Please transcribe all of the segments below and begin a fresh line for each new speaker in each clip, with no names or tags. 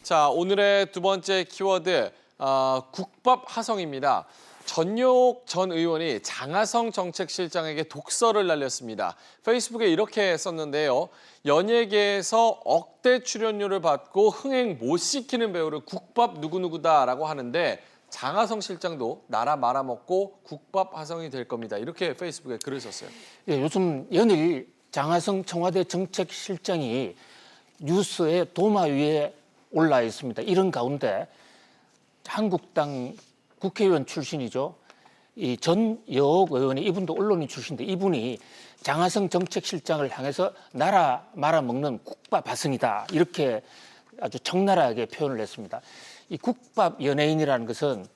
자, 오늘의 두 번째 키워드 국밥 하성입니다. 전용 전 의원이 장하성 정책실장에게 독서를 날렸습니다. 페이스북에 이렇게 썼는데요. 연예계에서 억대 출연료를 받고 흥행 못 시키는 배우를 국밥 누구누구다라고 하는데 장하성 실장도 나라 말아먹고 국밥 하성이 될 겁니다. 이렇게 페이스북에 글을 썼어요.
예, 요즘 연일 장하성 청와대 정책실장이 뉴스의 도마 위에 올라 있습니다. 이런 가운데 한국당 국회의원 출신이죠. 이 전 여옥 의원이 이분도 언론인 출신인데 이분이 장하성 정책실장을 향해서 나라 말아먹는 국밥 하성이다. 이렇게 아주 적나라하게 표현을 했습니다. 이 국밥 연예인이라는 것은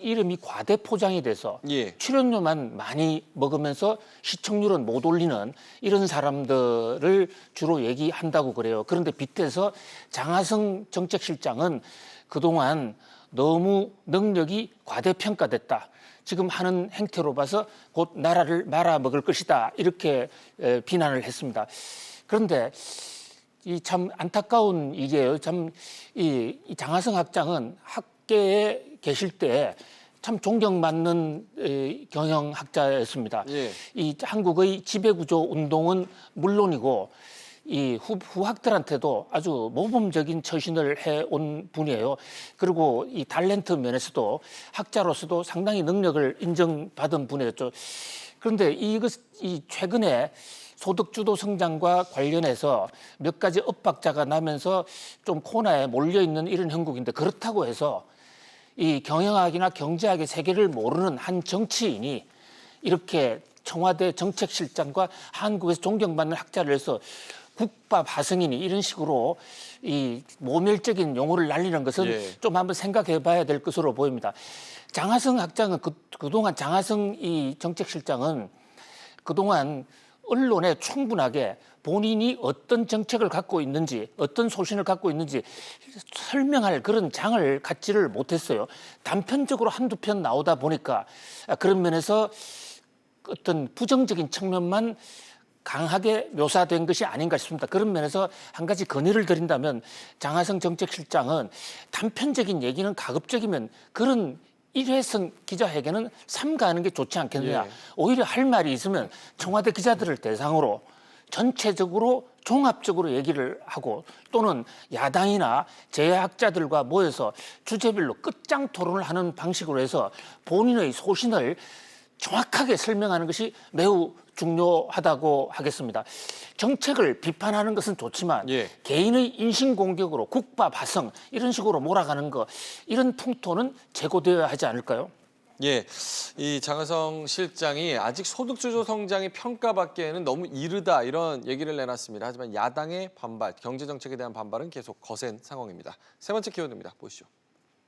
이름이 과대 포장이 돼서 출연료만 많이 먹으면서 시청률은 못 올리는 이런 사람들을 주로 얘기한다고 그래요. 그런데 빗대서 장하성 정책실장은 그동안 너무 능력이 과대평가됐다. 지금 하는 행태로 봐서 곧 나라를 말아먹을 것이다. 이렇게 비난을 했습니다. 그런데 이 참 안타까운 일이에요. 참 이 장하성 학장은 학계에 계실 때 참 존경받는 경영학자였습니다. 이 한국의 지배구조 운동은 물론이고 이 후학들한테도 아주 모범적인 처신을 해온 분이에요. 그리고 이 탤런트 면에서도 학자로서도 상당히 능력을 인정받은 분이었죠. 그런데 이 최근에 소득주도 성장과 관련해서 몇 가지 엇박자가 나면서 좀 코너에 몰려있는 이런 형국인데 그렇다고 해서 이 경영학이나 경제학의 세계를 모르는 한 정치인이 이렇게 청와대 정책실장과 한국에서 존경받는 학자를 해서 국밥 하성이니 이런 식으로 이 모멸적인 용어를 날리는 것은 좀 한번 생각해 봐야 될 것으로 보입니다. 장하성 학장은 그동안 장하성 이 정책실장은 그동안 언론에 충분하게 본인이 어떤 정책을 갖고 있는지 어떤 소신을 갖고 있는지 설명할 그런 장을 갖지를 못했어요. 단편적으로 한두 편 나오다 보니까 그런 면에서 어떤 부정적인 측면만 강하게 묘사된 것이 아닌가 싶습니다. 그런 면에서 한 가지 건의를 드린다면 장하성 정책실장은 단편적인 얘기는 가급적이면 그런 일회성 기자회견은 삼가하는 게 좋지 않겠느냐. 오히려 할 말이 있으면 청와대 기자들을 대상으로 전체적으로 종합적으로 얘기를 하고 또는 야당이나 제약자들과 모여서 주제별로 끝장 토론을 하는 방식으로 해서 본인의 소신을 정확하게 설명하는 것이 매우 중요하다고 하겠습니다. 정책을 비판하는 것은 좋지만 개인의 인신공격으로 국밥 하성 이런 식으로 몰아가는 거 이런 풍토는 제고되어야 하지 않을까요?
이 장하성 실장이 아직 소득주도 성장이 평가받기에는 너무 이르다 이런 얘기를 내놨습니다. 하지만 야당의 반발, 경제정책에 대한 반발은 계속 거센 상황입니다. 세 번째 키워드입니다. 보시죠.